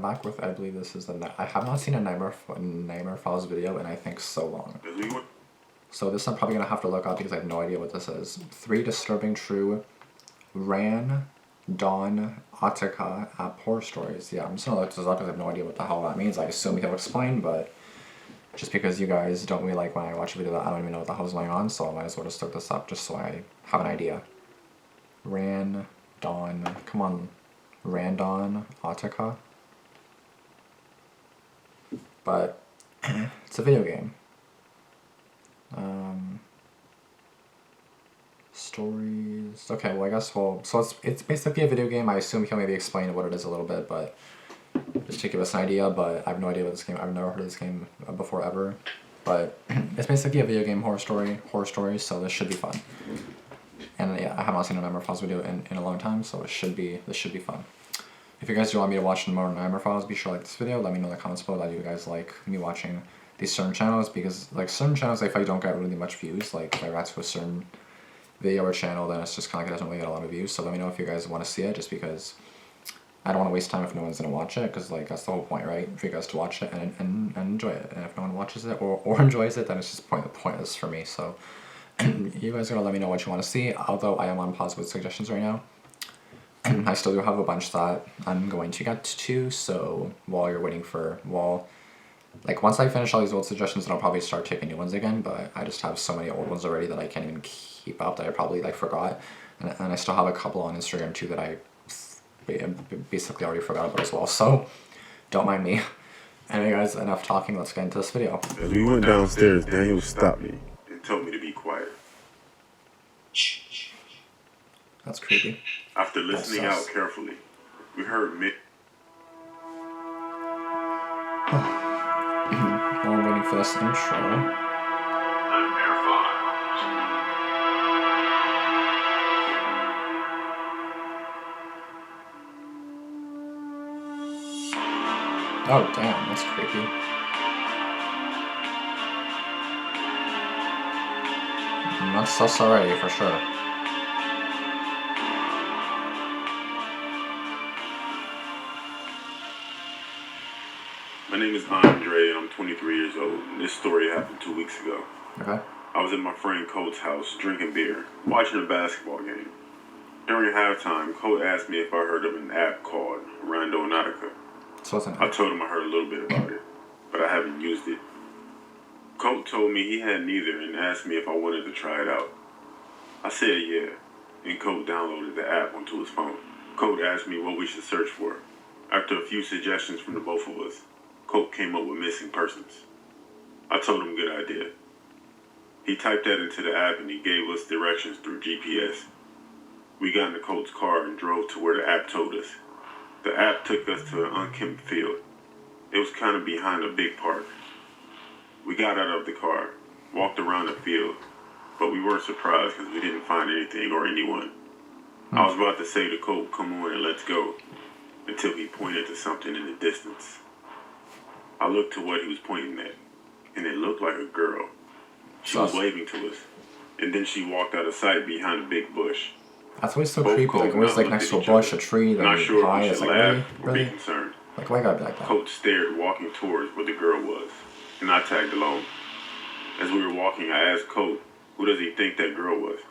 back with, I believe this is I have not seen a Nightmare Files video in I think so long. So this I'm probably going to have to look up because I have no idea what this is. 3 disturbing true Randonautica app horror stories. Yeah, I'm just going to look this up because I have no idea what the hell that means. I assume he'll explain, but just because you guys don't really like when I watch a video that I don't even know what the hell's going on, so I might as well just look this up just so I have an idea. Come on, Randonautica. But it's a video game. Stories. Okay, well I guess so it's basically a video game. I assume he'll maybe explain what it is a little bit, but just to give us an idea. But I have no idea what this game. I've never heard of this game before ever. But it's basically a video game horror story. So this should be fun. And yeah, I have not seen a Nightmare Files video in a long time, so this should be fun. If you guys do want me to watch more Nightmare Files, be sure to like this video. Let me know in the comments below that you guys like me watching these certain channels, because like certain channels, if I don't get really much views, like if I react to a certain video or channel, then it's just kind of like it doesn't really get a lot of views. So let me know if you guys want to see it, just because I don't want to waste time if no one's gonna watch it, because like that's the whole point, right? For you guys to watch it and enjoy it. And if no one watches it or enjoys it, then it's just pointless for me. So you guys are gonna let me know what you want to see. Although I am on pause with suggestions right now. I still do have a bunch that I'm going to get to, so while you're waiting for, like once I finish all these old suggestions, then I'll probably start taking new ones again, but I just have so many old ones already that I can't even keep up, that I probably like forgot, and I still have a couple on Instagram too that I basically already forgot about as well, so don't mind me. Anyway guys, enough talking, let's get into this video. As we went downstairs, Daniel stopped me and told me to be quiet. That's creepy. After listening out carefully, we heard me. While I'm waiting for this intro. Oh damn, that's creepy. That's sus already for sure. My name is Andre and I'm 23 years old. This story happened 2 weeks ago. Okay. I was at my friend Cole's house drinking beer, watching a basketball game. During halftime, Cole asked me if I heard of an app called Randonautica. So what's an app? I told him I heard a little bit about it, but I haven't used it. Cole told me he hadn't either and asked me if I wanted to try it out. I said yeah, and Cole downloaded the app onto his phone. Cole asked me what we should search for. After a few suggestions from the both of us, Colt came up with missing persons. I told him good idea. He typed that into the app and he gave us directions through GPS. We got into Colt's car and drove to where the app told us. The app took us to an unkempt field. It was kind of behind a big park. We got out of the car, walked around the field, but we weren't surprised because we didn't find anything or anyone. I was about to say to Colt, come on and let's go, until he pointed to something in the distance. I looked to what he was pointing at, and it looked like a girl. She was waving to us, and then she walked out of sight behind a big bush. That's always so creepy. Like always like next to a bush, a tree, then not sure high. if we It's should like laugh or really? be concerned. Like why gotta be like that? Coach stared, walking towards where the girl was, and I tagged along. As we were walking, I asked Coach, who does he think that girl was?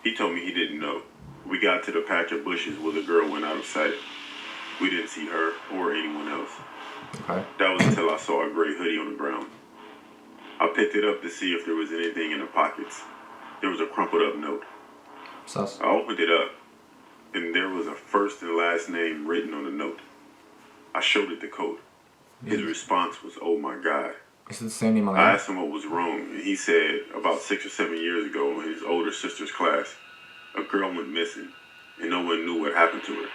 He told me he didn't know. We got to the patch of bushes where the girl went out of sight. We didn't see her or anyone else. Okay. That was until I saw a gray hoodie on the ground. I picked it up to see if there was anything in the pockets. There was a crumpled up note. Sus. I opened it up, and there was a first and last name written on the note. I showed it to Coach. His response was, "Oh my God." Is it the same name on the I app? asked him what was wrong, and he said about 6 or 7 years ago in his older sister's class, a girl went missing, and no one knew what happened to her.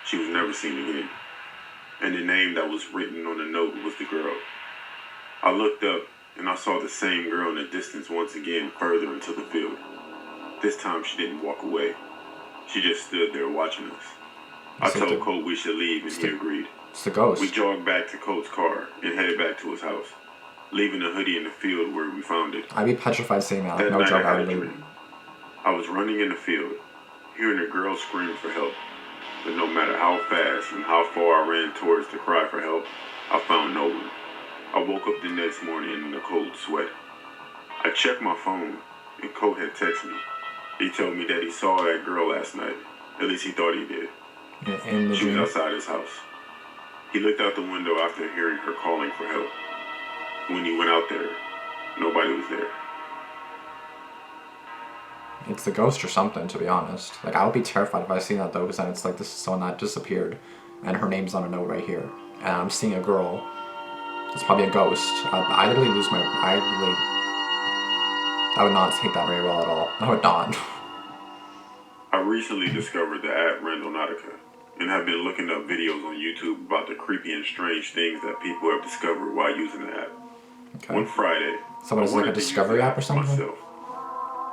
She was never seen again. And the name that was written on the note was the girl. I looked up, and I saw the same girl in the distance once again further into the field. This time she didn't walk away. She just stood there watching us. I told Colt we should leave, and he agreed. It's the ghost. We jogged back to Colt's car and headed back to his house, leaving the hoodie in the field where we found it. I'd be petrified seeing that. That No night joke, I I had would a leave. dream. I was running in the field, hearing a girl scream for help. but no matter how fast and how far I ran towards the cry for help, I found no one. I woke up the next morning in a cold sweat. I checked my phone, and Colt had texted me. He told me that he saw that girl last night. At least he thought he did. She was outside his house. He looked out the window after hearing her calling for help. When he went out there, nobody was there. It's the ghost or something, to be honest. Like, I would be terrified if I seen that, though, because then it's like, this is someone that disappeared, and her name's on a note right here. And I'm seeing a girl. It's probably a ghost. I literally lose my... I would not take that very well at all. I would not. I recently discovered the app Randonautica, and have been looking up videos on YouTube about the creepy and strange things that people have discovered while using the app. Okay. One Friday, So what is it, like a discovery app or something? Myself.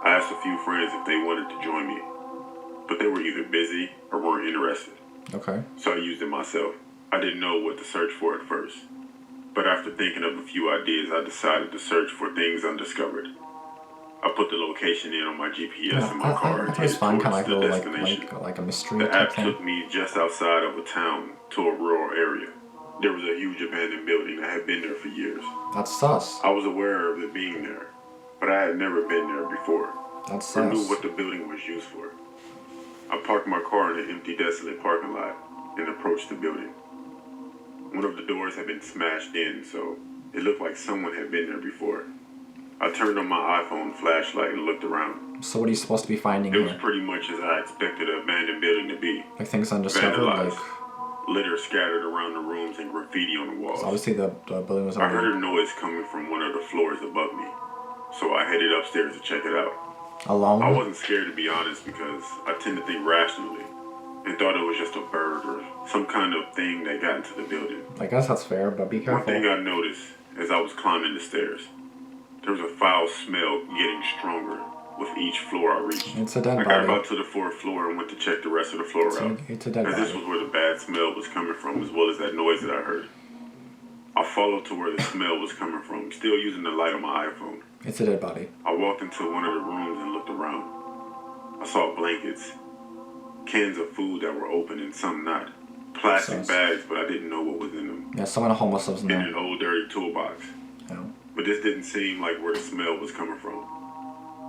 I asked a few friends if they wanted to join me, but they were either busy or weren't interested. Okay. So I used it myself. I didn't know what to search for at first, but after thinking of a few ideas, I decided to search for things undiscovered. I put the location in on my GPS in my car. I thought it was fun, kind of like a little, destination. like a mystery The type app thing. took me just outside of a town to a rural area. There was a huge abandoned building that had been there for years. That's sus. I was aware of it being there, but I had never been there before. That's Or knew sus. what the building was used for. I parked my car in an empty, desolate parking lot and approached the building. One of the doors had been smashed in, so it looked like someone had been there before. I turned on my iPhone flashlight and looked around. So what are you supposed to be finding It was here? pretty much as I expected an abandoned building to be. Like things undiscovered? Like, Vandalized. Litter scattered around the rooms and graffiti on the walls. so obviously the building was I heard already a noise coming from one of the floors above me, so I headed upstairs to check it out. alone? I wasn't scared, to be honest, because I tend to think rationally and thought it was just a bird or some kind of thing that got into the building. I guess that's fair, but be One careful. thing I noticed as I was climbing the stairs, there was a foul smell getting stronger with each floor I reached. It's a dead I got body. about to the fourth floor and went to check the rest of the floor out, It's a dead as this body. was where the bad smell was coming from, as well as that noise that I heard. I followed to where the smell was coming from, still using the light on my iPhone. It's a dead body. I walked into one of the rooms and looked around. I saw blankets, cans of food that were open and some not, plastic Sus. bags, but I didn't know what was in them, Yeah, someone homeless lives in and there. an old dirty toolbox. Yeah. But this didn't seem like where the smell was coming from.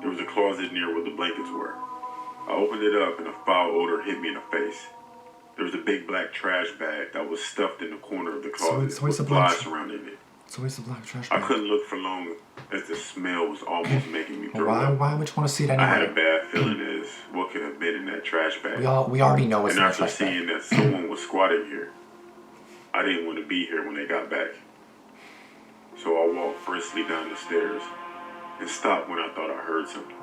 There was a closet near where the blankets were. I opened it up and a foul odor hit me in the face. There was a big black trash bag that was stuffed in the corner of the closet it's always with a black flies surrounding it. It's always a black trash I bag. couldn't look for long as the smell was almost making me Well, throw up. why would you want to see it I had a anyway? bad feeling as what could have been in that trash bag. We already know what's And in the after trash bag. seeing that someone was squatting here, I didn't want to be here when they got back. So I walked briskly down the stairs and stopped when I thought I heard something.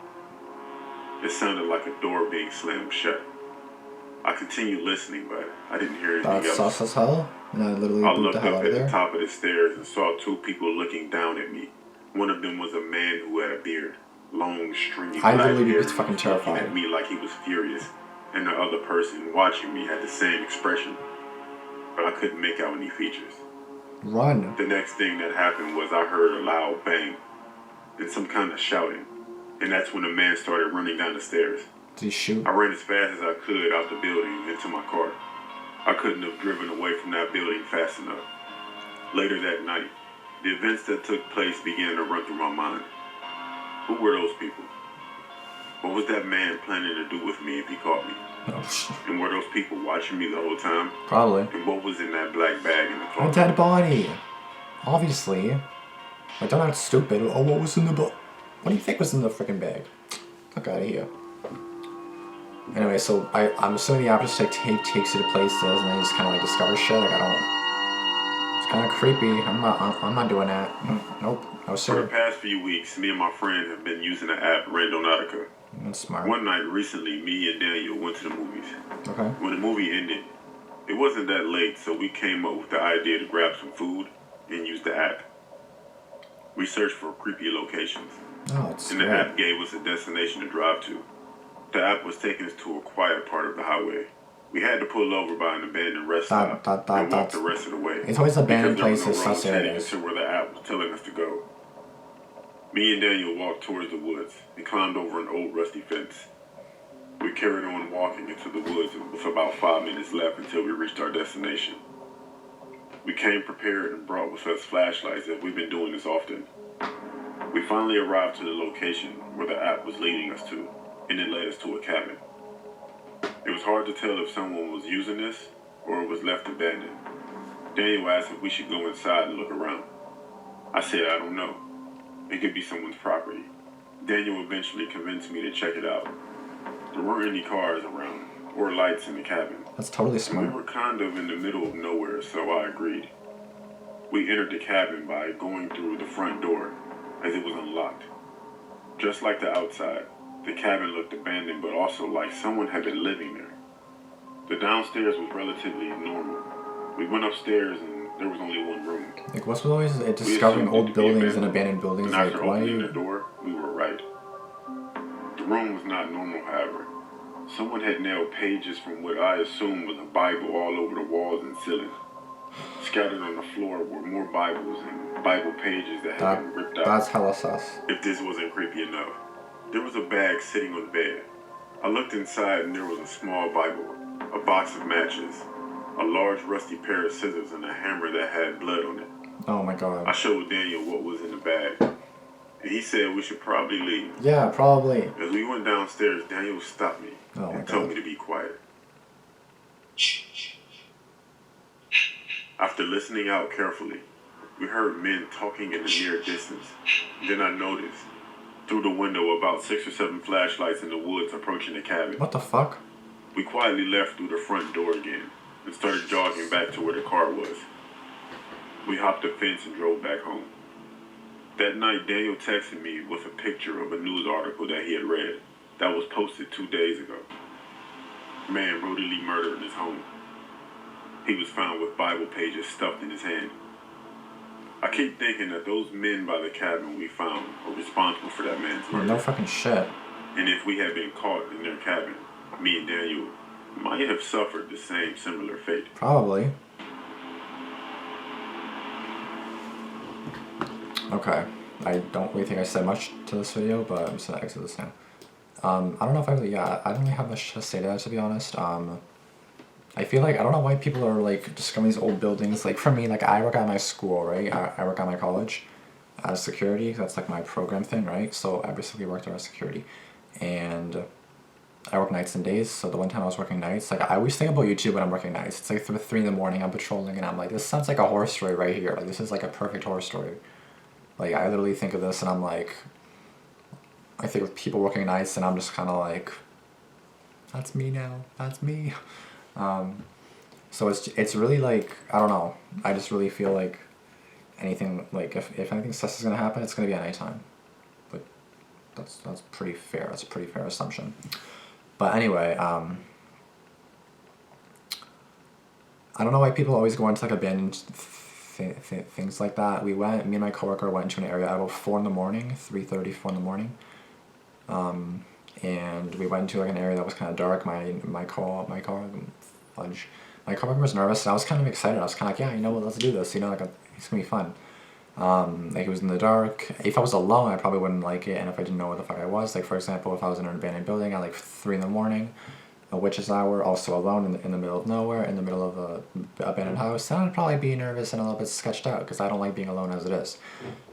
It sounded like a door being slammed shut. I continued listening, but I didn't hear anything That's else. sus as hell. And I literally I booped looked the up hell out at of the there. top of the stairs and saw two people looking down at me. One of them was a man who had a beard, long, stringy I black literally hair, was fucking looking terrified. at me like he was furious. And the other person watching me had the same expression, but I couldn't make out any features. Run. The next thing that happened was I heard a loud bang and some kind of shouting, and that's when the man started running down the stairs. Did he shoot? I ran as fast as I could out the building into my car. I couldn't have driven away from that building fast enough. Later that night, the events that took place began to run through my mind. Who were those people? What was that man planning to do with me if he caught me? Oh, shit. And were those people watching me the whole time? Probably. And what was in that black bag in the A closet? dead body. Obviously. Like, don't act stupid. Oh, what was in the book? What do you think was in the freaking bag? Fuck out of here. Anyway, so I'm assuming the app just like takes you to places and then you just kind of like discover shit. Like, I don't. It's kind of creepy. I'm not doing that. Nope. No For the sir. past few weeks, me and my friend have been using the app Randonautica. That's smart. One night recently, me and Daniel went to the movies. Okay. When the movie ended, it wasn't that late, so we came up with the idea to grab some food and use the app. We searched for creepy locations, Oh, it's and the great. app gave us a destination to drive to. The app was taking us to a quiet part of the highway. We had to pull over by an abandoned rest stop and walk the rest of the way. It's always abandoned because there places, were no sus roads heading areas. to where the app was telling us to go. Me and Daniel walked towards the woods and climbed over an old rusty fence. We carried on walking into the woods with about 5 minutes left until we reached our destination. We came prepared and brought with us flashlights as we've been doing this often. We finally arrived to the location where the app was leading us to, and it led us to a cabin. It was hard to tell if someone was using this or it was left abandoned. Daniel asked if we should go inside and look around. I said I don't know. It could be someone's property. Daniel eventually convinced me to check it out. There weren't any cars around or lights in the cabin. That's totally smart. We were kind of in the middle of nowhere, so I agreed. We entered the cabin by going through the front door, as it was unlocked. Just like the outside, the cabin looked abandoned, but also like someone had been living there. The downstairs was relatively normal. We went upstairs and there was only one room. Like, what's with always discovering old buildings and abandoned buildings? And after Like, why are opening you... the door, we were right. The room was not normal, however. Someone had nailed pages from what I assumed was a Bible all over the walls and ceiling. Scattered on the floor were more Bibles and Bible pages that had been ripped out. That's hella sus. If this wasn't creepy enough, there was a bag sitting on the bed. I looked inside and there was a small Bible, a box of matches, a large rusty pair of scissors, and a hammer that had blood on it. Oh my god. I showed Daniel what was in the bag, and he said we should probably leave. Yeah, probably. As we went downstairs, Daniel stopped me and told God. me to be quiet. After listening out carefully, we heard men talking in the near distance. Then I noticed, through the window, about 6 or 7 flashlights in the woods approaching the cabin. What the fuck? We quietly left through the front door again and started jogging back to where the car was. We hopped the fence and drove back home. That night, Daniel texted me with a picture of a news article that he had read that was posted 2 days ago. Man brutally murdered in his home. He was found with Bible pages stuffed in his hand. I keep thinking that those men by the cabin we found were responsible for that man's murder. No fucking shit. And if we had been caught in their cabin, me and Daniel might have suffered the same similar fate. Probably. Okay. I don't really think I said much to this video, but I'm just gonna exit this now. I don't know if I don't really have much to say to that, to be honest. I feel like, I don't know why people are like discovering these old buildings. Like for me, like I work at my school, right? I work at my college as security. That's like my program thing, right? So I basically worked there as security. And I work nights and days. So the one time I was working nights, like I always think about YouTube when I'm working nights. It's like 3 in the morning, I'm patrolling and I'm like, this sounds like a horror story right here. Like this is like a perfect horror story. Like I literally think of this and I'm like, I think of people working nights and I'm just kind of like, that's me now, that's me. So it's really like, I don't know, I just really feel like anything, like if anything sus is gonna happen, it's gonna be at nighttime. But that's pretty fair. That's a pretty fair assumption. But anyway, I don't know why people always go into like abandoned things like that. Me and my coworker went into an area at about 4 in the morning, 3:30, 4 in the morning. And we went into like an area that was kind of dark. My coworker was nervous and I was kind of excited. I was kind of like, yeah, you know what, let's do this. You know, like it's gonna be fun. Like it was in the dark. If I was alone, I probably wouldn't like it. And if I didn't know what the fuck I was, like for example, if I was in an abandoned building at like 3 in the morning, a witch's hour, also alone in the middle of nowhere, in the middle of a abandoned house, then I'd probably be nervous and a little bit sketched out because I don't like being alone as it is.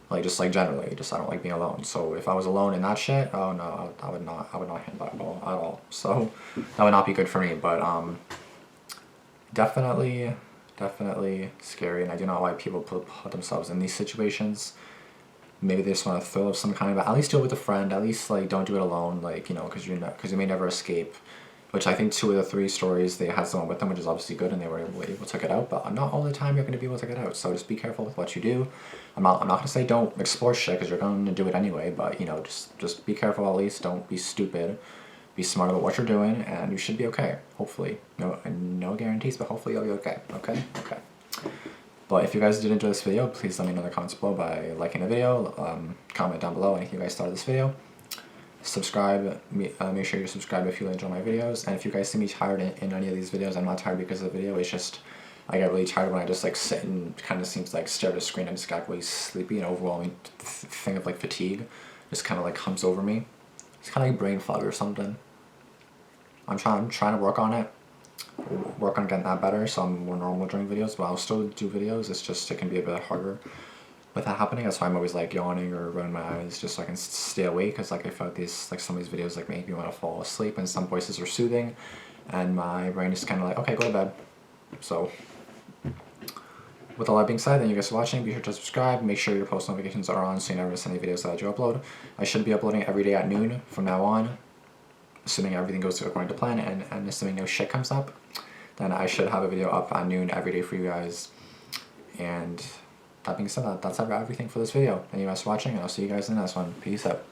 Like just like generally, just I don't like being alone. So if I was alone in that shit, oh no, I would not handle that well at all. So that would not be good for me. But definitely scary, and I do not like people put themselves in these situations. Maybe they just want a thrill of some kind, but at least do it with a friend. At least like don't do it alone, like, you know, because you may never escape. Which I think 2 of the 3 stories they had someone with them, which is obviously good, and they were able to get out. But not all the time you're going to be able to get out. So just be careful with what you do. I'm not going to say don't explore shit because you're going to do it anyway. But you know, just be careful at least. Don't be stupid. Be smart about what you're doing, and you should be okay. Hopefully, no guarantees, but hopefully you'll be okay. Okay. But if you guys did enjoy this video, please let me know in the comments below by liking the video. Comment down below anything you guys thought of this video. Subscribe, make sure you subscribe if you enjoy my videos, and if you guys see me tired in any of these videos, I'm not tired because of the video, it's just, I get really tired when I just like sit and kind of seems like stare at the screen. I just got really sleepy and overwhelming thing of like fatigue, just kind of like comes over me. It's kind of like brain fog or something. I'm trying to work on it, work on getting that better, so I'm more normal during videos. But I'll still do videos. It's just it can be a bit harder with that happening. That's why I'm always like yawning or rubbing my eyes just so I can stay awake. Cause like I felt these like some of these videos like make me want to fall asleep, and some voices are soothing, and my brain is kind of like, okay, go to bed. So with all that being said, thank you guys for watching. Be sure to subscribe. Make sure your post notifications are on so you never miss any videos that I do upload. I should be uploading every day at noon from now on, assuming everything goes according to plan, and assuming no shit comes up. Then I should have a video up at noon every day for you guys. And that being said, that's everything for this video. Thank you guys for watching, and I'll see you guys in the next one. Peace out.